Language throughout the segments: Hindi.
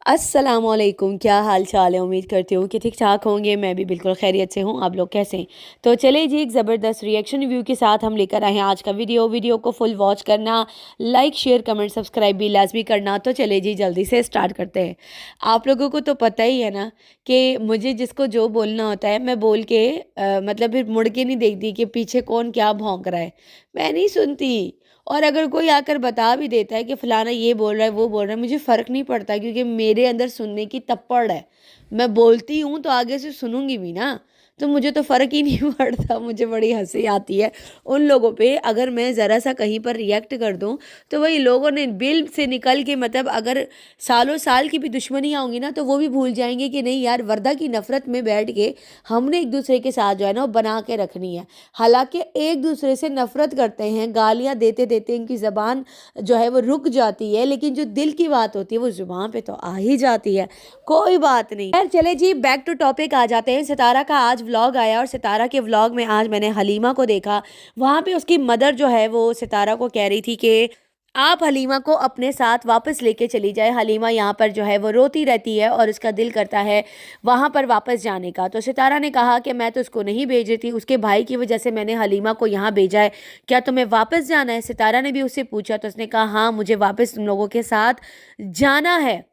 अस्सलामुअलैकुम, क्या हाल चाल है। उम्मीद करती हूँ कि ठीक ठाक होंगे। मैं भी बिल्कुल खैरियत से हूँ। आप लोग कैसे हैं? तो चलिए जी, एक ज़बरदस्त रिएक्शन रिव्यू के साथ हम लेकर आए हैं आज का वीडियो को फुल वॉच करना, लाइक शेयर कमेंट सब्सक्राइब भी लाजमी करना। तो चलिए जी, जल्दी से स्टार्ट करते हैं। आप लोगों को तो पता ही है ना कि मुझे जिसको जो बोलना होता है मैं बोल के मतलब फिर मुड़ के नहीं देखती कि पीछे कौन क्या भौंक रहा है। मैं नहीं सुनती। और अगर कोई आकर बता भी देता है कि फलाना ये बोल रहा है वो बोल रहा है, मुझे फ़र्क नहीं पड़ता क्योंकि मेरे अंदर सुनने की तप्पड़ है। मैं बोलती हूँ तो आगे से सुनूंगी भी ना। तो मुझे तो फ़र्क ही नहीं पड़ता। मुझे बड़ी हंसी आती है उन लोगों पे, अगर मैं ज़रा सा कहीं पर रिएक्ट कर दूँ तो वही लोगों ने बिल से निकल के, मतलब अगर सालों साल की भी दुश्मनियाँ होंगी ना तो वो भी भूल जाएंगे कि नहीं यार, वर्दा की नफ़रत में बैठ के हमने एक दूसरे के साथ जो है ना वो बना के रखनी है। हालांकि एक दूसरे से नफ़रत करते हैं, गालियाँ देते देते इनकी ज़बान जो है वो रुक जाती है, लेकिन जो दिल की बात होती है वो ज़ुबान पे तो आ ही जाती है। कोई बात नहीं। खैर चले जी, बैक टू टॉपिक आ जाते हैं। सितारा का आज व्लॉग आया और सितारा के व्लॉग में आज मैंने हलीमा को देखा। वहाँ पे उसकी मदर जो है वो सितारा को कह रही थी कि आप हलीमा को अपने साथ वापस लेके चली जाए। हलीमा यहाँ पर जो है वो रोती रहती है और उसका दिल करता है वहाँ पर वापस जाने का। तो सितारा ने कहा कि मैं तो उसको नहीं भेज रही थी, उसके भाई की वजह से मैंने हलीमा को यहाँ भेजा है। क्या तुम्हें वापस जाना है? सितारा ने भी उससे पूछा तो उसने कहा हाँ, मुझे वापस तुम लोगों के साथ जाना है।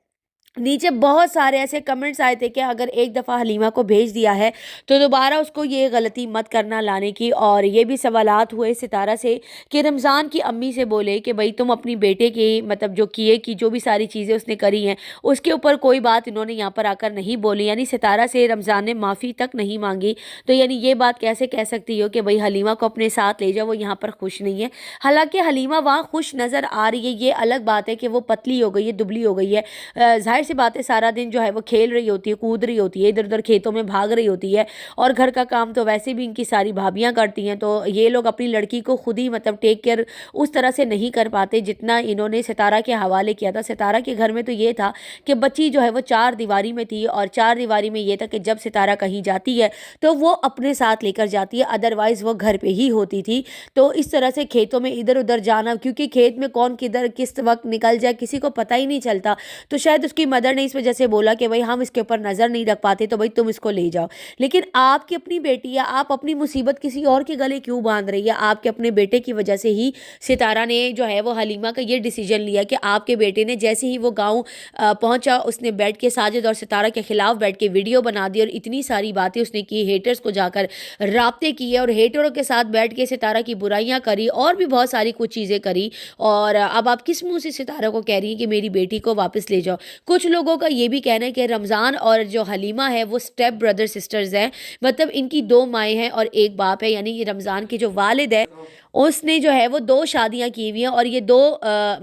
नीचे बहुत सारे ऐसे कमेंट्स आए थे कि अगर एक दफ़ा हलीमा को भेज दिया है तो दोबारा उसको ये गलती मत करना लाने की। और ये भी सवालात हुए सितारा से कि रमज़ान की अम्मी से बोले कि भाई तुम अपनी बेटे की, मतलब जो किए की जो भी सारी चीज़ें उसने करी हैं उसके ऊपर कोई बात इन्होंने यहाँ पर आकर नहीं बोली। यानी सितारा से रमज़ान ने माफ़ी तक नहीं मांगी। तो यानी ये बात कैसे कह सकती हो कि भाई हलीमा को अपने साथ ले जाओ, वो यहाँ पर खुश नहीं है। हालांकि हलीमा वहाँ खुश नज़र आ रही है। ये अलग बात है कि वो पतली हो गई है, दुबली हो गई है। जाहिर सी बात है, सारा दिन जो है वो खेल रही होती है, कूद रही होती है, इधर उधर खेतों में भाग रही होती है। और घर का काम तो वैसे भी इनकी सारी भाभियां करती हैं। तो ये लोग अपनी लड़की को खुद ही मतलब टेक केयर उस तरह से नहीं कर पाते जितना इन्होंने सितारा के हवाले किया था। सितारा के घर में तो ये था कि बच्ची जो है वो चार दीवारी में थी, और चार दीवारी में ये था कि जब सितारा कहीं जाती है तो वो अपने साथ लेकर जाती है, अदरवाइज वो घर पे ही होती थी। तो इस तरह से खेतों में इधर उधर जाना, क्योंकि खेत में कौन किधर किस वक्त निकल जाए किसी को पता ही नहीं चलता। तो शायद उसकी मदर ने इस वजह से बोला कि भाई हम इसके ऊपर नज़र नहीं रख पाते तो भाई तुम इसको ले जाओ। लेकिन आपकी अपनी बेटी है, आप अपनी मुसीबत किसी और के गले क्यों बांध रही है? आपके अपने बेटे की वजह से ही सितारा ने जो है वो हलीमा का ये डिसीजन लिया कि आपके बेटे ने जैसे ही वो गाँव पहुंचा उसने बैठ के साजिद और सितारा के खिलाफ बैठ के वीडियो बना दी और इतनी सारी बातें उसने की, हेटर्स को जाकर राब्ते किए और हेटरों के साथ बैठ के सितारा की बुराइयां करी और भी बहुत सारी कुछ चीज़ें करी। और अब आप किस मुंह से सितारा को कह रही हैं कि मेरी बेटी को वापस ले जाओ? कुछ लोगों का ये भी कहना है कि रमज़ान और जो हलीमा है वो स्टेप ब्रदर सिस्टर्स हैं, मतलब इनकी दो माएँ हैं और एक बाप है। यानी ये रमज़ान के जो वालिद है उसने जो है वो दो शादियां की हुई हैं और ये दो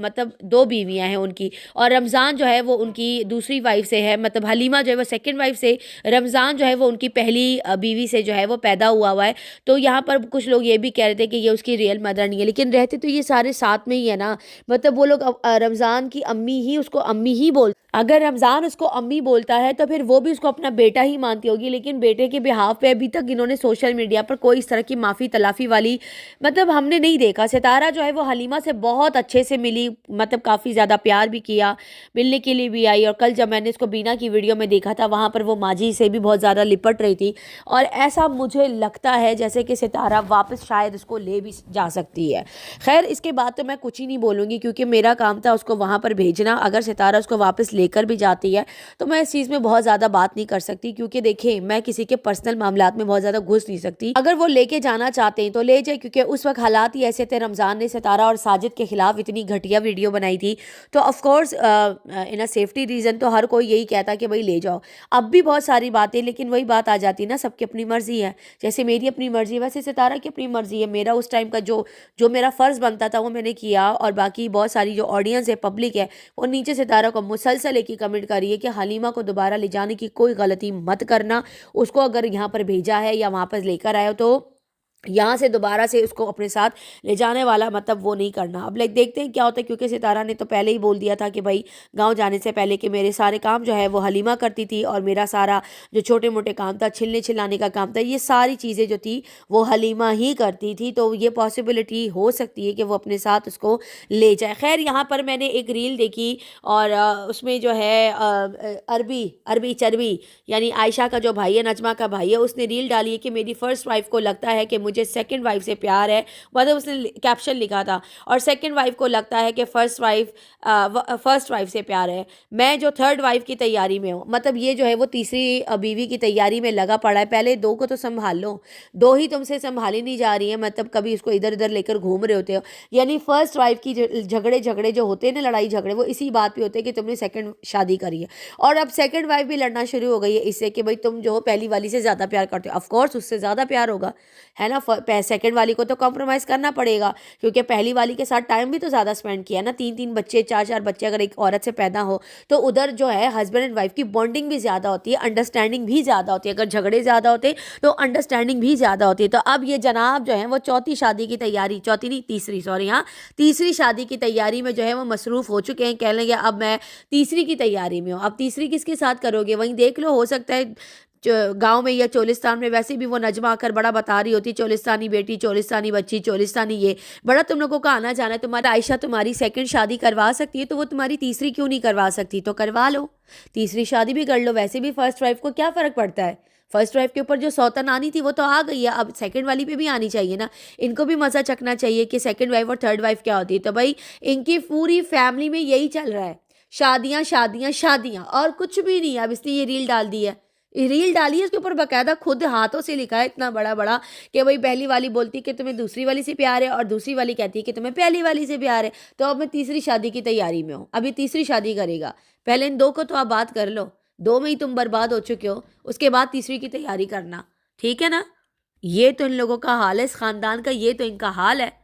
मतलब दो बीवियां हैं उनकी। और रमज़ान जो है वो उनकी दूसरी वाइफ से है, मतलब हलीमा जो है वो सेकंड वाइफ से, रमज़ान जो है वो उनकी पहली बीवी से जो है वो पैदा हुआ है। तो यहाँ पर कुछ लोग ये भी कह रहे थे कि ये उसकी रियल मदर नहीं है, लेकिन रहते तो ये सारे साथ में ही है ना। मतलब वो लोग रमज़ान की अम्मी ही उसको अम्मी ही बोल, अगर रमज़ान उसको अम्मी बोलता है तो फिर वो भी उसको अपना बेटा ही मानती होगी। लेकिन बेटे के बिहाफ पे अभी तक इन्होंने सोशल मीडिया पर कोई इस तरह की माफ़ी तलाफ़ी वाली मतलब हमने नहीं देखा। सितारा जो है वो हलीमा से बहुत अच्छे से मिली, मतलब काफ़ी ज़्यादा प्यार भी किया, मिलने के लिए भी आई। और कल जब मैंने इसको बीना की वीडियो में देखा था वहाँ पर वो माजी से भी बहुत ज़्यादा लिपट रही थी। और ऐसा मुझे लगता है जैसे कि सितारा वापस शायद उसको ले भी जा सकती है। खैर इसके बाद तो मैं कुछ ही नहीं बोलूँगी क्योंकि मेरा काम था उसको वहाँ पर भेजना। अगर सितारा उसको वापस लेकर भी जाती है तो मैं इस चीज़ में बहुत ज़्यादा बात नहीं कर सकती, क्योंकि देखिए मैं किसी के पर्सनल मामलात में बहुत ज़्यादा घुस नहीं सकती। अगर वो लेके जाना चाहते हैं तो ले जाए, क्योंकि उस वक्त हालात ही ऐसे थे। रमज़ान ने सितारा और साजिद के खिलाफ इतनी घटिया वीडियो बनाई थी, तो ऑफकोर्स इन अ सेफ्टी रीज़न तो हर कोई यही कहता कि भाई ले जाओ। अब भी बहुत सारी बातें, लेकिन वही बात आ जाती है ना, सबकी अपनी मर्जी है। जैसे मेरी अपनी मर्जी है वैसे सितारा की अपनी मर्जी है। मेरा उस टाइम का जो जो मेरा फ़र्ज़ बनता था वो मैंने किया। और बाकी बहुत सारी जो ऑडियंस है, पब्लिक है, वो नीचे सितारा को मुसलसल एक ही कमेंट कर रही है कि हलीमा को दोबारा ले जाने की कोई गलती मत करना। उसको अगर यहाँ पर भेजा है या वापस लेकर आए हो तो यहाँ से दोबारा से उसको अपने साथ ले जाने वाला मतलब वो नहीं करना। अब लाइक देखते हैं क्या होता है, क्योंकि सितारा ने तो पहले ही बोल दिया था कि भाई गांव जाने से पहले कि मेरे सारे काम जो है वो हलीमा करती थी और मेरा सारा जो छोटे मोटे काम था, छिलने छिलाने का काम था, ये सारी चीज़ें जो थी वो हलीमा ही करती थी। तो ये पॉसिबिलिटी हो सकती है कि वो अपने साथ उसको ले जाए। खैर यहाँ पर मैंने एक रील देखी और उसमें जो है अरबी अरबी चरबी यानी आयशा का जो भाई है, नजमा का भाई है, उसने रील डाली है कि मेरी फर्स्ट वाइफ को लगता है कि मुझे सेकंड वाइफ से प्यार है। मतलब उसने कैप्शन लिखा था, और सेकंड वाइफ को लगता है कि फर्स्ट वाइफ से प्यार है। मैं जो थर्ड वाइफ की तैयारी में हूँ, मतलब ये जो है वो तीसरी बीवी की तैयारी में लगा पड़ा है। पहले दो को तो संभाल लो, दो ही तुमसे संभाली नहीं जा रही है, मतलब कभी उसको इधर उधर लेकर घूम रहे होते हो। यानी फर्स्ट वाइफ की झगड़े जो होते हैं ना, लड़ाई झगड़े, वो इसी बात पे होते हैं कि तुमने सेकंड शादी करी है। और अब सेकंड वाइफ भी लड़ना शुरू हो गई है इससे कि भाई तुम जो पहली वाली से ज़्यादा प्यार करते हो। ऑफ कोर्स उससे ज़्यादा प्यार होगा, है ना। सेकंड वाली को तो कॉम्प्रोमाइज़ करना पड़ेगा, क्योंकि पहली वाली के साथ टाइम भी तो ज़्यादा स्पेंड किया ना। 3-3 बच्चे, 4-4 बच्चे अगर एक औरत से पैदा हो तो उधर जो है हस्बैंड एंड वाइफ की बॉन्डिंग भी ज़्यादा होती है, अंडरस्टैंडिंग भी ज़्यादा होती है। अगर झगड़े ज़्यादा होते तो अंडरस्टैंडिंग भी ज़्यादा होती है। तो अब ये जनाब जो है वो चौथी शादी की तैयारी, चौथी नहीं तीसरी, सॉरी, हाँ तीसरी शादी की तैयारी में जो है वो मसरूफ़ हो चुके हैं। कह लेंगे अब मैं तीसरी की तैयारी में हूँ। अब तीसरी किसके साथ करोगे, वहीं देख लो, हो सकता है गांव में या चोलिस्तान में। वैसे भी वो नजमा आकर बड़ा बता रही होती, चोलिस्तानी बेटी, चोलिस्तानी बच्ची, चोलिस्तानी ये बड़ा तुम लोगों का आना जाना है। तुम्हारा आयशा तुम्हारी सेकंड शादी करवा सकती है, तो वो तुम्हारी तीसरी क्यों नहीं करवा सकती? तो करवा लो, तीसरी शादी भी कर लो। वैसे भी फर्स्ट वाइफ को क्या फ़र्क पड़ता है? फर्स्ट वाइफ के ऊपर जो सौतन आनी थी वो तो आ गई है, अब सेकंड वाली पे भी आनी चाहिए ना। इनको भी मज़ा चखना चाहिए कि सेकंड वाइफ और थर्ड वाइफ क्या होती है। तो भाई इनकी पूरी फैमिली में यही चल रहा है, शादियां शादियां शादियां और कुछ भी नहीं। अब इसने ये रील डाल दी है, रील डाली है, उसके ऊपर बकायदा खुद हाथों से लिखा है इतना बड़ा बड़ा कि भाई पहली वाली बोलती है कि तुम्हें दूसरी वाली से प्यार है और दूसरी वाली कहती है कि तुम्हें पहली वाली से प्यार है। तो अब मैं तीसरी शादी की तैयारी में हूँ, अभी तीसरी शादी करेगा। पहले इन दो को तो आप बात कर लो, दो में ही तुम बर्बाद हो चुके हो, उसके बाद तीसरी की तैयारी करना, ठीक है ना। ये तो इन लोगों का हाल है, इस खानदान का ये तो इनका हाल है।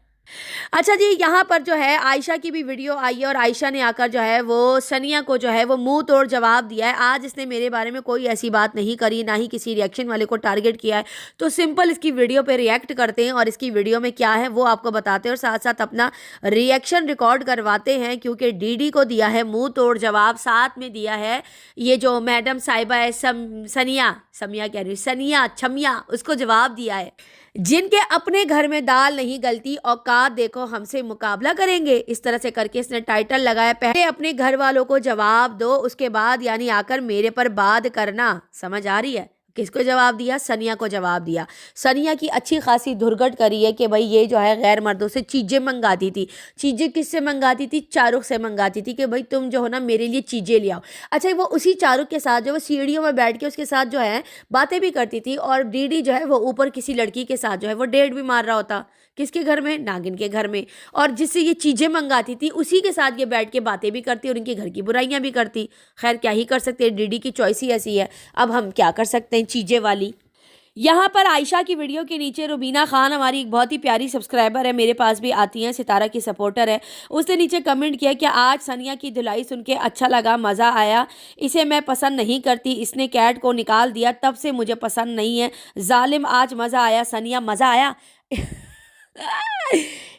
अच्छा जी, यहाँ पर जो है आयशा की भी वीडियो आई है और आयशा ने आकर जो है वो सनिया को जो है वो मुंह तोड़ जवाब दिया है। आज इसने मेरे बारे में कोई ऐसी बात नहीं करी, ना ही किसी रिएक्शन वाले को टारगेट किया है। तो सिंपल इसकी वीडियो पे रिएक्ट करते हैं और इसकी वीडियो में क्या है वो आपको बताते हैं और साथ साथ अपना रिएक्शन रिकॉर्ड करवाते हैं, क्योंकि डीडी को दिया है मुंह तोड़ जवाब, साथ में दिया है ये जो मैडम साहिबा है सनिया, समिया कह रही हूँ, सनिया छमिया, उसको जवाब दिया है। जिनके अपने घर में दाल नहीं गलती, औकात देखो हमसे मुकाबला करेंगे, इस तरह से करके इसने टाइटल लगाया। पहले अपने घर वालों को जवाब दो, उसके बाद यानी आकर मेरे पर बात करना। समझ आ रही है? किसको जवाब दिया? सनिया को जवाब दिया। सनिया की अच्छी खासी धुरगट करी है कि भाई ये जो है गैर मर्दों से चीज़ें मंगाती थी। चीज़ें किससे मंगाती थी? चारुख से मंगाती थी कि भाई तुम जो हो ना मेरे लिए चीज़ें ले आओ। अच्छा, वो उसी चारुख के साथ जो वो सीढ़ियों में बैठ के उसके साथ जो है बातें भी करती थी, और डीडी जो है वो ऊपर किसी लड़की के साथ जो है वो डेट भी मार रहा होता। किसके घर में? नागिन के घर में। और जिससे ये चीज़ें मंगाती थी उसी के साथ ये बैठ के बातें भी करती और इनके घर की बुराइयां भी करती। खैर क्या ही कर सकते हैं, डीडी की चॉइस ही ऐसी है, अब हम क्या कर सकते हैं, चीज़ें वाली। यहाँ पर आयशा की वीडियो के नीचे रुबीना खान, हमारी एक बहुत ही प्यारी सब्सक्राइबर है, मेरे पास भी आती हैं, सितारा की सपोर्टर है, उसने नीचे कमेंट किया कि आज सनिया की धुलाई सुन के अच्छा लगा, मज़ा आया, इसे मैं पसंद नहीं करती, इसने कैट को निकाल दिया, तब से मुझे पसंद नहीं है, जालिम, आज मज़ा आया सनिया, मज़ा आया।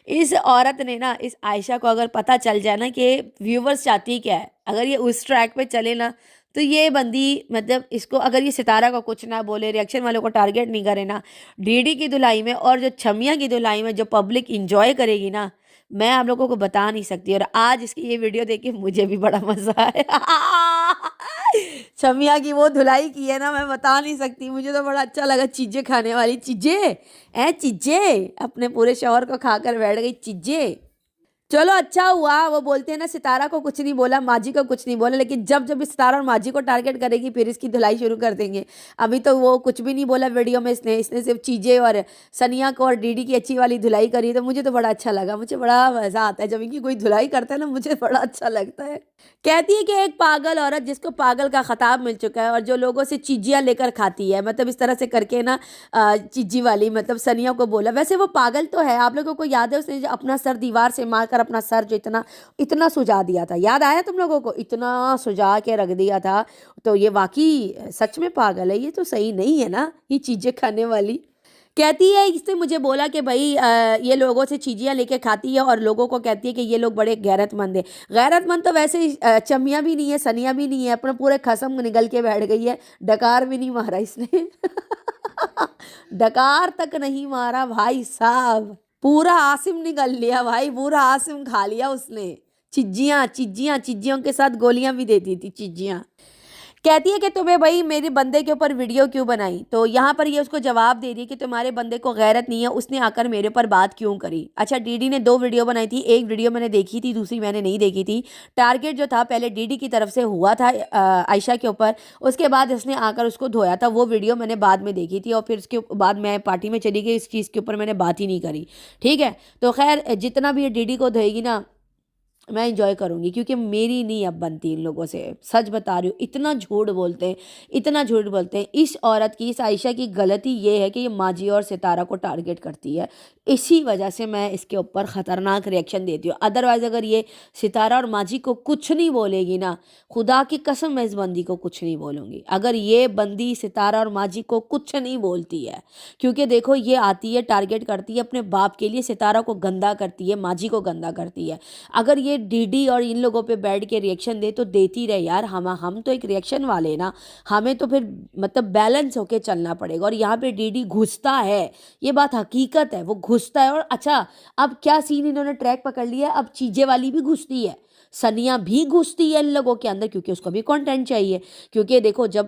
इस औरत ने ना, इस आयशा को अगर पता चल जाए ना कि व्यूवर्स चाहती क्या है, अगर ये उस ट्रैक पे चले ना, तो ये बंदी मतलब इसको अगर ये सितारा को कुछ ना बोले, रिएक्शन वालों को टारगेट नहीं करे ना, डीडी की धुलाई में और जो छमिया की धुलाई में जो पब्लिक इंजॉय करेगी ना, मैं आप लोगों को बता नहीं सकती। और आज इसकी ये वीडियो देख के मुझे भी बड़ा मज़ा आया। छमिया की वो धुलाई की है ना, मैं बता नहीं सकती, मुझे तो बड़ा अच्छा लगा। चीज़ें खाने वाली चीज़ें चीज़ें अपने पूरे शौहर को खाकर बैठ गई चीज़ें। चलो अच्छा हुआ, वो बोलते हैं ना सितारा को कुछ नहीं बोला, माजी को कुछ नहीं बोला, लेकिन जब जब इस सितारा और माजी को टारगेट करेगी फिर इसकी धुलाई शुरू कर देंगे। अभी तो वो कुछ भी नहीं बोला वीडियो में, इसने सिर्फ चीज़ें और सनिया को और डीडी की अच्छी वाली धुलाई करी, तो मुझे तो बड़ा अच्छा लगा। मुझे बड़ा मज़ा आता है जब इनकी कोई धुलाई करता है ना, मुझे बड़ा अच्छा लगता है। कहती है कि एक पागल औरत जिसको पागल का खिताब मिल चुका है और जो लोगों से चीजियाँ लेकर खाती है, मतलब इस तरह से करके ना चीजी वाली, मतलब सनिया को बोला। वैसे वो पागल तो है, आप लोगों को याद है उसने अपना सर दीवार से मारकर अपना सर जो इतना इतना सुजा दिया था, याद आया तुम लोगों को? इतना सुजा के रख दिया था। तो ये वाकई सच में पागल है, ये तो सही नहीं है ना, ये चीज़ें खाने वाली। कहती है इसने मुझे बोला कि भाई ये लोगों से चीजियाँ लेके खाती है और लोगों को कहती है कि ये लोग बड़े गैरतमंद है। गैरतमंद तो वैसे ही चमिया भी नहीं है, सनिया भी नहीं है, अपना पूरे खसम निगल के बैठ गई है। डकार भी नहीं मारा इसने। डकार तक नहीं मारा भाई साहब, पूरा आसिम निगल लिया भाई, पूरा आसिम खा लिया उसने। चिज्जियाँ चिज्जियाँ चिज्जियों के साथ गोलियां भी देती थी चिज्जियाँ। कहती है कि तुम्हें भाई मेरे बंदे के ऊपर वीडियो क्यों बनाई, तो यहाँ पर ये उसको जवाब दे रही है कि तुम्हारे बंदे को गैरत नहीं है, उसने आकर मेरे ऊपर बात क्यों करी। अच्छा, डीडी ने 2 वीडियो बनाई थी, एक वीडियो मैंने देखी थी, दूसरी मैंने नहीं देखी थी। टारगेट जो था पहले डीडी की तरफ से हुआ था आयशा के ऊपर, उसके बाद इसने आकर उसको धोया था, वो वीडियो मैंने बाद में देखी थी और फिर उसके बाद मैं पार्टी में चली गई, इस चीज़ के ऊपर मैंने बात ही नहीं करी। ठीक है, तो खैर जितना भी ये डीडी को धोएगी ना मैं इंजॉय करूंगी, क्योंकि मेरी नहीं अब बनती इन लोगों से। सच बता रही हूँ, इतना झूठ बोलते हैं, इतना झूठ बोलते हैं। इस औरत की, इस आयशा की गलती ये है कि ये माजी और सितारा को टारगेट करती है, इसी वजह से मैं इसके ऊपर ख़तरनाक रिएक्शन देती हूँ। अदरवाइज़ अगर ये सितारा और माजी को कुछ नहीं बोलेगी ना, खुदा की कसम मैं इस बंदी को कुछ नहीं बोलूँगी। अगर ये बंदी सितारा और माजी को कुछ नहीं बोलती है, क्योंकि देखो ये आती है, टारगेट करती है अपने बाप के लिए, सितारा को गंदा करती है, माजी को गंदा करती है। अगर ये डीडी और इन लोगों पे बैठ के रिएक्शन दे तो देती रहे यार, हम तो एक रिएक्शन वाले ना, हमें तो फिर मतलब बैलेंस होके चलना पड़ेगा। और यहाँ पे डीडी घुसता है, ये बात हकीकत है, वो घुसता है। और अच्छा, अब क्या सीन इन्होंने ट्रैक पकड़ लिया है, अब चीजे वाली भी घुसती है, सनिया भी घुसती है इन लोगों के अंदर, क्योंकि उसको भी कंटेंट चाहिए। क्योंकि देखो जब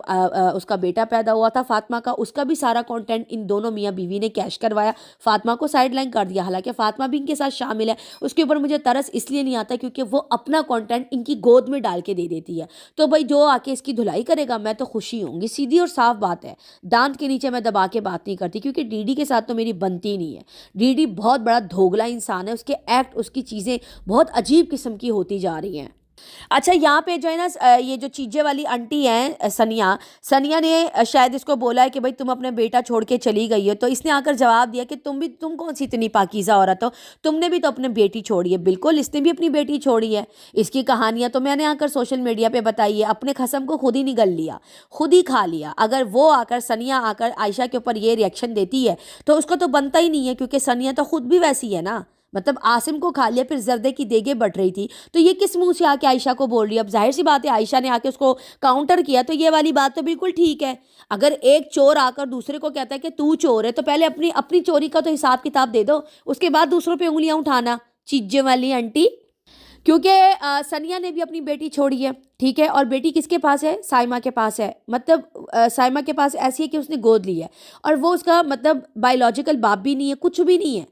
उसका बेटा पैदा हुआ था फातिमा का, उसका भी सारा कंटेंट इन दोनों मियाँ बीवी ने कैश करवाया, फातिमा को साइड लाइन कर दिया। हालांकि फातिमा भी इनके साथ शामिल है, उसके ऊपर मुझे तरस इसलिए नहीं आता क्योंकि वो अपना कंटेंट इनकी गोद में डाल के दे देती है। तो भाई जो आके इसकी धुलाई करेगा मैं तो खुशी होंगी, सीधी और साफ बात है। दांत के नीचे मैं दबा के बात नहीं करती, क्योंकि डीडी के साथ तो मेरी बनती नहीं है। डीडी बहुत बड़ा धोगला इंसान है, उसके एक्ट, उसकी चीज़ें बहुत अजीब किस्म की होती जा रही हैं। अच्छा, यहाँ पे जो है ना ये जो चीजे वाली आंटी हैं सनिया, सनिया ने शायद इसको बोला है कि भाई तुम अपने बेटा छोड़ के चली गई हो, तो इसने आकर जवाब दिया कि तुम कौन सी इतनी पाकीज़ा औरत हो, तुमने भी तो अपनी बेटी छोड़ी है। बिल्कुल, इसने भी अपनी बेटी छोड़ी है। इसकी कहानियां तो मैंने आकर सोशल मीडिया पे बताई है, अपने खसम को खुद ही निगल लिया, खुद ही खा लिया। अगर वो आकर, सनिया आकर आयशा के ऊपर ये रिएक्शन देती है तो उसको तो बनता ही नहीं है, क्योंकि सनिया तो खुद भी वैसी है ना। मतलब आसिम को खा लिया, फिर जर्दे की देगे बट रही थी, तो ये किस मुंह से आके आयशा को बोल रही है। अब जाहिर सी बात है आयशा ने आके उसको काउंटर किया, तो ये वाली बात तो बिल्कुल ठीक है। अगर एक चोर आकर दूसरे को कहता है कि तू चोर है, तो पहले अपनी अपनी चोरी का तो हिसाब किताब दे दो, उसके बाद दूसरों पे उंगलियां उठाना, चीजे वाली आंटी। क्योंकि सनिया ने भी अपनी बेटी छोड़ी है, ठीक है, और बेटी किसके पास है, साइमा के पास है। मतलब साइमा के पास ऐसी है कि उसने गोद ली है, और वो उसका मतलब बायोलॉजिकल बाप भी नहीं है, कुछ भी नहीं है।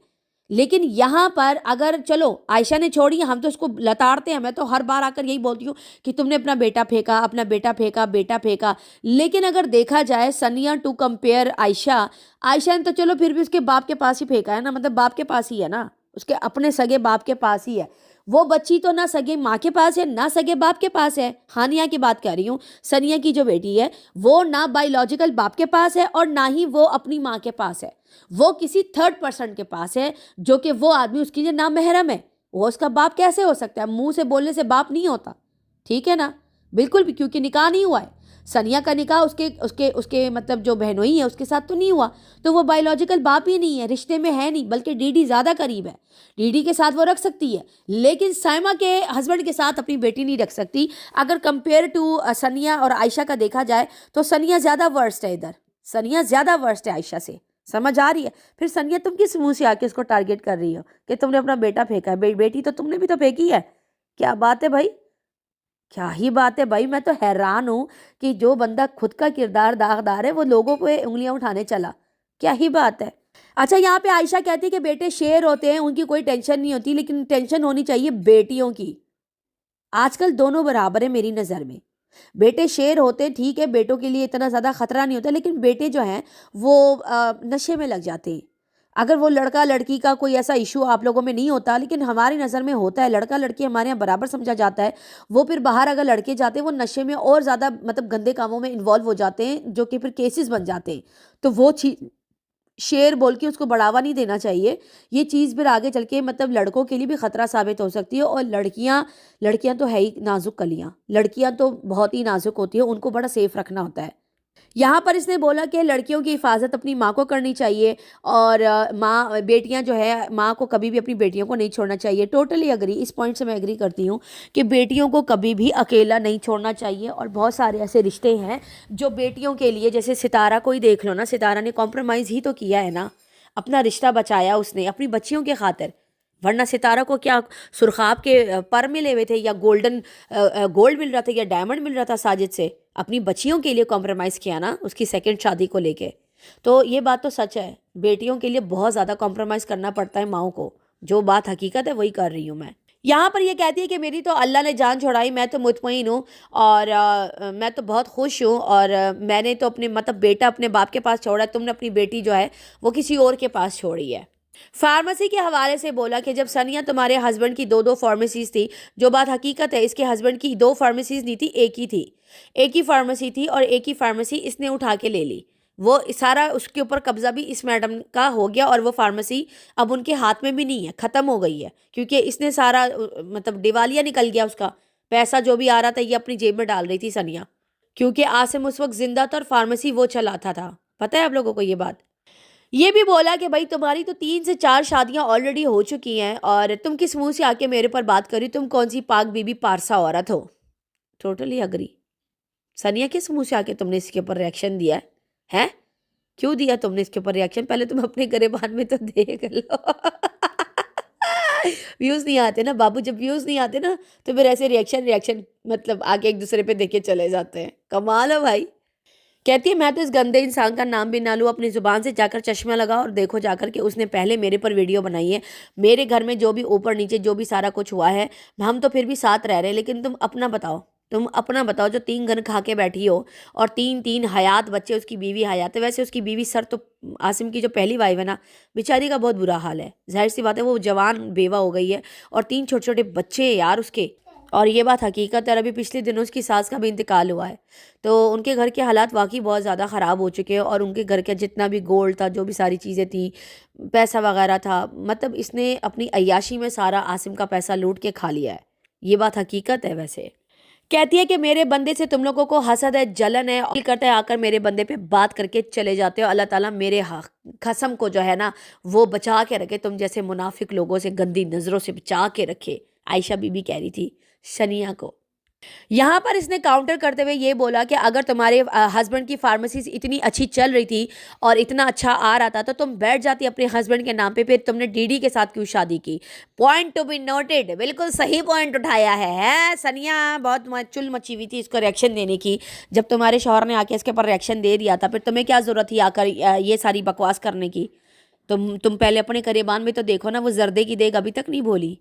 लेकिन यहाँ पर अगर चलो आयशा ने छोड़ी, हम तो उसको लताड़ते हैं, मैं तो हर बार आकर यही बोलती हूँ कि तुमने अपना बेटा फेंका, अपना बेटा फेंका, बेटा फेंका। लेकिन अगर देखा जाए सनिया टू कंपेयर आयशा, आयशा ने तो चलो फिर भी उसके बाप के पास ही फेंका है ना, मतलब बाप के पास ही है ना, उसके अपने सगे बाप के पास ही है। वो बच्ची तो ना सगे माँ के पास है ना सगे बाप के पास है। हानिया की बात कर रही हूँ, सनिया की जो बेटी है वो ना बायोलॉजिकल बाप के पास है और ना ही वो अपनी माँ के पास है, वो किसी थर्ड पर्सन के पास है, जो कि वो आदमी उसके लिए ना महरम है। वो उसका बाप कैसे हो सकता है, मुंह से बोलने से बाप नहीं होता, ठीक है ना, बिल्कुल भी, क्योंकि निकाह नहीं हुआ है। सनिया का निकाह उसके उसके उसके मतलब जो बहनोई है उसके साथ तो नहीं हुआ, तो वो बायोलॉजिकल बाप ही नहीं है, रिश्ते में है नहीं, बल्कि डीडी ज़्यादा करीब है। डीडी के साथ वो रख सकती है, लेकिन साइमा के हस्बैंड के साथ अपनी बेटी नहीं रख सकती। अगर कंपेयर टू सनिया और आयशा का देखा जाए तो सनिया ज़्यादा वर्स्ट है, इधर सनिया ज़्यादा वर्स्ट है आयशा से, समझ आ रही है। फिर सनिया तुम किस मुंह से आके उसको टारगेट कर रही हो कि तुमने अपना बेटा फेंका है, बेटी तो तुमने भी तो फेंकी है। क्या बात है भाई, क्या ही बात है भाई, मैं तो हैरान हूँ कि जो बंदा खुद का किरदार दागदार है वो लोगों पे उंगलियां उठाने चला, क्या ही बात है। अच्छा, यहाँ पे आयशा कहती है कि बेटे शेर होते हैं, उनकी कोई टेंशन नहीं होती, लेकिन टेंशन होनी चाहिए बेटियों की। आजकल दोनों बराबर है मेरी नज़र में। बेटे शेर होते हैं, ठीक है, बेटों के लिए इतना ज़्यादा खतरा नहीं होता, लेकिन बेटे जो हैं वो नशे में लग जाते हैं। अगर वो लड़का लड़की का कोई ऐसा इशू आप लोगों में नहीं होता, लेकिन हमारी नज़र में होता है, लड़का लड़की हमारे यहाँ बराबर समझा जाता है। वो फिर बाहर अगर लड़के जाते हैं वो नशे में और ज़्यादा मतलब गंदे कामों में इन्वॉल्व हो जाते हैं, जो कि फिर केसेस बन जाते हैं। तो वो चीज़ शेर बोल के उसको बढ़ावा नहीं देना चाहिए। ये चीज़ फिर आगे चल के मतलब लड़कों के लिए भी ख़तरा साबित हो सकती है। और लड़कियां लड़कियां तो है ही नाजुक कलियां, लड़कियां तो बहुत ही नाजुक होती है, उनको बड़ा सेफ रखना होता है। यहाँ पर इसने बोला कि लड़कियों की हिफाजत अपनी माँ को करनी चाहिए और माँ बेटियाँ जो है माँ को कभी भी अपनी बेटियों को नहीं छोड़ना चाहिए। टोटली अग्री, इस पॉइंट से मैं एग्री करती हूँ कि बेटियों को कभी भी अकेला नहीं छोड़ना चाहिए। और बहुत सारे ऐसे रिश्ते हैं जो बेटियों के लिए, जैसे सितारा को ही देख लो ना, सितारा ने कॉम्प्रोमाइज़ ही तो किया है ना, अपना रिश्ता बचाया उसने अपनी बच्चियों के खातिर। वरना सितारा को क्या सुरखाब के पर मिले हुए थे या गोल्ड मिल रहा था या डायमंड मिल रहा था साजिद से? अपनी बच्चियों के लिए कॉम्प्रोमाइज़ किया ना उसकी सेकंड शादी को लेके। तो ये बात तो सच है, बेटियों के लिए बहुत ज़्यादा कॉम्प्रोमाइज़ करना पड़ता है माओ को। जो बात हकीकत है वही कर रही हूँ मैं। यहाँ पर ये कहती है कि मेरी तो अल्लाह ने जान छुड़ाई, मैं तो मुतमईन हूँ और मैं तो बहुत खुश हूँ और मैंने तो अपने मतलब बेटा अपने बाप के पास छोड़ा है, तुमने अपनी बेटी जो है वो किसी और के पास छोड़ी है। फार्मेसी के हवाले से बोला कि जब सनिया तुम्हारे हस्बैंड की दो दो फार्मेसीज थी, जो बात हकीकत है इसके हस्बैंड की दो फार्मेसीज नहीं थी, एक ही थी, एक ही फार्मेसी थी और एक ही फार्मेसी इसने उठा के ले ली। वो सारा उसके ऊपर कब्जा भी इस मैडम का हो गया और वो फार्मेसी अब उनके हाथ में भी नहीं है, ख़त्म हो गई है क्योंकि इसने सारा मतलब दिवालिया निकल गया उसका। पैसा जो भी आ रहा था ये अपनी जेब में डाल रही थी सनिया, क्योंकि आसिम उस वक्त जिंदा था और फार्मेसी वो चलाता था। पता है आप लोगों को ये बात? ये भी बोला कि भाई तुम्हारी तो 3 से 4 शादियां ऑलरेडी हो चुकी हैं और तुम किस मुंह से आके मेरे पर बात करी, तुम कौन सी पाक बीबी पारसा औरत हो। Totally agree. सनिया किस मुंह से आके तुमने इसके ऊपर रिएक्शन दिया है? हैं? क्यों दिया तुमने इसके ऊपर रिएक्शन? पहले तुम अपने गरेबान में तो देख लो। व्यूज नहीं आते ना बाबू, जब व्यूज नहीं आते ना तो फिर ऐसे रिएक्शन रिएक्शन मतलब आगे एक दूसरे पे देखे चले जाते हैं। कमाल है भाई। कहती है मैं तो इस गंदे इंसान का नाम भी ना लूँ, अपनी ज़ुबान से जाकर चश्मा लगाओ और देखो जाकर कि उसने पहले मेरे पर वीडियो बनाई है। मेरे घर में जो भी ऊपर नीचे जो भी सारा कुछ हुआ है, हम तो फिर भी साथ रह रहे हैं, लेकिन तुम अपना बताओ, तुम अपना बताओ जो 3 गन खा के बैठी हो और 3 3 हयात बच्चे, उसकी बीवी हयात है। वैसे उसकी बीवी सर तो आसिम की जो पहली वाइफ है ना, बेचारी का बहुत बुरा हाल है। जाहिर सी बात है वो जवान बेवा हो गई है और 3 छोटे छोटे बच्चे हैं यार उसके। और ये बात हकीकत है, अभी पिछले दिनों उसकी सास का भी इंतकाल हुआ है। तो उनके घर के हालात वाकई बहुत ज़्यादा ख़राब हो चुके हैं और उनके घर का जितना भी गोल्ड था, जो भी सारी चीज़ें थी, पैसा वगैरह था, मतलब इसने अपनी अय्याशी में सारा आसिम का पैसा लूट के खा लिया है। ये बात हकीकत है। वैसे कहती है कि मेरे बंदे से तुम लोगों को हसद है, जलन है, और दिल करता है आकर मेरे बंदे पे बात करके चले जाते हो। अल्लाह ताला मेरे कसम को जो है ना वो बचा के रखे, तुम जैसे मुनाफिक लोगों से गंदी नज़रों से बचा के रखे। आयशा बीबी कह रही थी शनिया को। यहाँ पर इसने काउंटर करते हुए ये बोला कि अगर तुम्हारे हस्बैंड की फार्मेसी इतनी अच्छी चल रही थी और इतना अच्छा आ रहा था तो तुम बैठ जाती अपने हस्बैंड के नाम पे, फिर तुमने डीडी के साथ क्यों शादी की? पॉइंट टू बी नोटेड, बिल्कुल सही पॉइंट उठाया है। सनिया बहुत चुल मची हुई थी इसको रिएक्शन देने की। जब तुम्हारे शौहर ने आके इसके ऊपर रिएक्शन दे दिया था, फिर तुम्हें क्या ज़रूरत थी आकर ये सारी बकवास करने की? तुम पहले अपने करीबान में तो देखो ना, वो जर्दे की देग अभी तक नहीं बोली,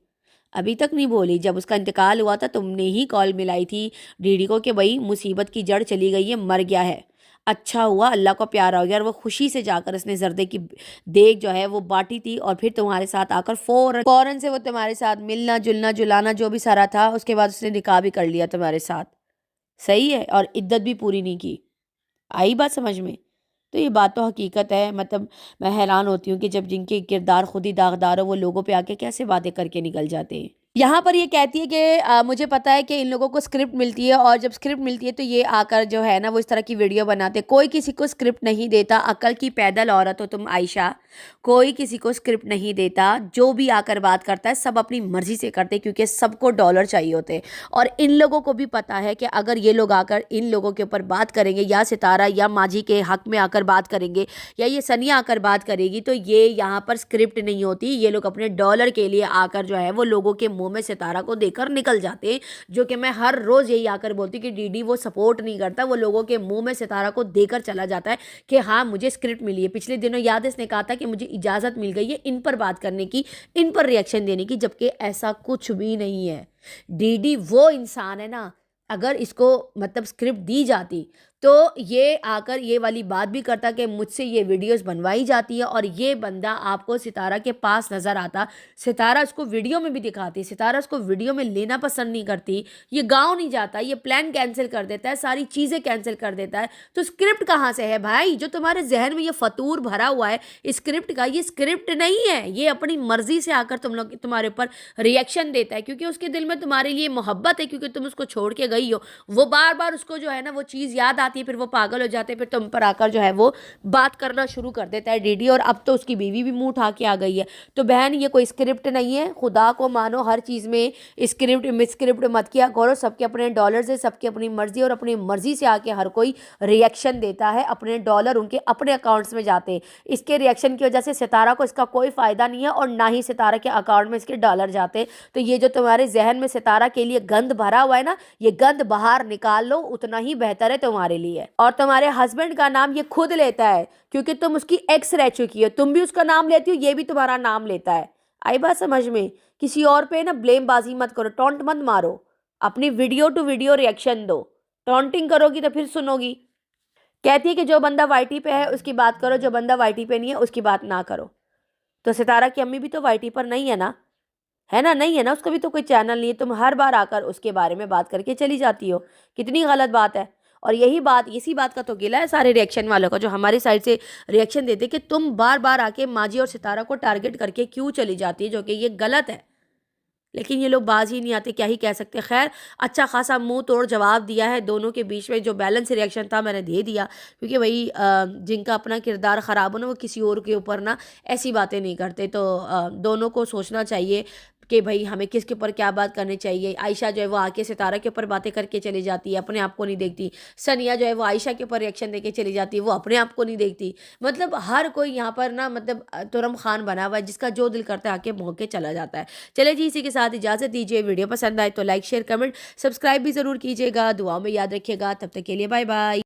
अभी तक नहीं बोली। जब उसका इंतकाल हुआ था तुमने ही कॉल मिलाई थी डीडी को कि भाई मुसीबत की जड़ चली गई है, मर गया है, अच्छा हुआ, अल्लाह को प्यारा हो गया। और वो खुशी से जाकर उसने जर्दे की देग जो है वो बांटी थी और फिर तुम्हारे साथ आकर फौरन फौरन से वो तुम्हारे साथ मिलना जुलना जुलाना जो भी सारा था, उसके बाद उसने निकाह भी कर लिया तुम्हारे साथ। सही है, और इद्दत भी पूरी नहीं की। आई बात समझ में? तो ये बात तो हकीकत है। मतलब मैं हैरान होती हूँ कि जब जिनके किरदार खुद ही दागदार हो वो लोगों पे आके कैसे वादे करके निकल जाते हैं। यहाँ पर ये कहती है कि मुझे पता है कि इन लोगों को स्क्रिप्ट मिलती है और जब स्क्रिप्ट मिलती है तो ये आकर जो है ना वो इस तरह की वीडियो बनाते हैं। कोई किसी को स्क्रिप्ट नहीं देता, अक्ल की पैदल औरत हो तुम आयशा, कोई किसी को स्क्रिप्ट नहीं देता। जो भी आकर बात करता है सब अपनी मर्जी से करते हैं क्योंकि सबको डॉलर चाहिए होते हैं। और इन लोगों को भी पता है कि अगर ये लोग आकर इन लोगों के ऊपर बात करेंगे, या सितारा या माजी के हक में आकर बात करेंगे या ये सनिया आकर बात करेगी, तो ये यहाँ पर स्क्रिप्ट नहीं होती। ये लोग अपने डॉलर के लिए आकर जो है वो लोगों के मुंह में सितारा को देकर निकल जाते हैं। जो कि मैं हर रोज़ यही आकर बोलती कि डीडी वो सपोर्ट नहीं करता, वो लोगों के मुंह में सितारा को देकर चला जाता है कि हाँ मुझे स्क्रिप्ट मिली है। पिछले दिनों याद है इसने कहा था कि मुझे इजाज़त मिल गई है इन पर बात करने की, इन पर रिएक्शन देने की, जबकि ऐसा कुछ भी नहीं है। डीडी वो इंसान है ना, अगर इसको मतलब स्क्रिप्ट दी जाती तो ये आकर ये वाली बात भी करता कि मुझसे ये वीडियोस बनवाई जाती है और ये बंदा आपको सितारा के पास नज़र आता, सितारा उसको वीडियो में भी दिखाती, सितारा उसको वीडियो में लेना पसंद नहीं करती, ये गाँव नहीं जाता, ये प्लान कैंसिल कर देता है, सारी चीज़ें कैंसिल कर देता है। तो स्क्रिप्ट कहाँ से है भाई? जो तुम्हारे जहन में ये फतूर भरा हुआ है स्क्रिप्ट का, ये स्क्रिप्ट नहीं है, ये अपनी मर्जी से आकर तुम्हारे ऊपर रिएक्शन देता है क्योंकि उसके दिल में तुम्हारे लिए मोहब्बत है, क्योंकि तुम उसको छोड़ के गई हो। वो बार बार उसको जो है ना वो चीज़ याद आती है, फिर वो पागल हो जाते हैं, फिर तुम पर आकर जो है वो बात करना शुरू कर देता है डीडी। और अब तो उसकी बीवी भी मुंह उठा के आ गई है। तो बहन ये कोई स्क्रिप्ट नहीं है, खुदा को मानो, हर चीज़ में स्क्रिप्ट मिसक्रिप्ट मत किया करो। सबके अपने डॉलर्स है, सबकी अपनी मर्जी, और अपनी मर्जी से आके हर कोई रिएक्शन देता है, अपने डॉलर उनके अपने अकाउंट्स में जाते हैं। इसके रिएक्शन की वजह से सितारा को इसका कोई फ़ायदा नहीं है, और ना ही सितारा के अकाउंट में इसके डॉलर जाते। तो ये जो तुम्हारे जहन में सितारा के लिए गंद भरा हुआ है ना, ये गंद बाहर निकाल लो, उतना ही बेहतर है तुम्हारे लिए। और तुम्हारे हस्बैंड का नाम ये खुद लेता है, क्योंकि तुम उसकी एक्स रह चुकी हो, तुम भी उसका नाम लेती हो, ये भी तुम्हारा नाम लेता है। आई बात समझ में? किसी और पे ना ब्लेम बाजी मत करो, टॉन्ट मत मारो, अपनी वीडियो टू वीडियो रिएक्शन दो। टॉन्टिंग करोगी तो फिर सुनोगी। कहती है कि जो बंदा वाईटी पे है उसकी बात करो, जो बंदा वाईटी पे नहीं है उसकी बात ना करो। तो सितारा की अम्मी भी तो वाईटी पर नहीं है ना, है ना? नहीं है ना, उसका भी तो कोई चैनल नहीं है। तुम हर बार आकर उसके बारे में बात करके चली जाती हो, कितनी गलत बात है। और यही बात, इसी बात का तो गिला है सारे रिएक्शन वालों का, जो हमारी साइड से रिएक्शन देते कि तुम बार बार आके माजी और सितारा को टारगेट करके क्यों चली जाती है, जो कि ये गलत है। लेकिन ये लोग बाज ही नहीं आते, क्या ही कह सकते। खैर, अच्छा खासा मुंह तोड़ जवाब दिया है, दोनों के बीच में जो बैलेंस रिएक्शन था मैंने दे दिया। क्योंकि भाई जिनका अपना किरदार ख़राब हो ना, वो किसी और के ऊपर ना ऐसी बातें नहीं करते। तो दोनों को सोचना चाहिए कि भाई हमें किसके ऊपर क्या बात करनी चाहिए। आयशा जो है वो आके सितारा के ऊपर बातें करके चली जाती है, अपने आप को नहीं देखती। सनिया जो है वो आयशा के ऊपर रिएक्शन देके चली जाती है, वो अपने आप को नहीं देखती। मतलब हर कोई यहाँ पर ना, मतलब तुरम खान बना हुआ है, जिसका जो दिल करता है आके भौंक के चला जाता है। चले जी, इसी के साथ इजाज़त दीजिए। वीडियो पसंद आए तो लाइक शेयर कमेंट सब्सक्राइब भी ज़रूर कीजिएगा। दुआओं में याद रखिएगा। तब तक के लिए बाय बाय।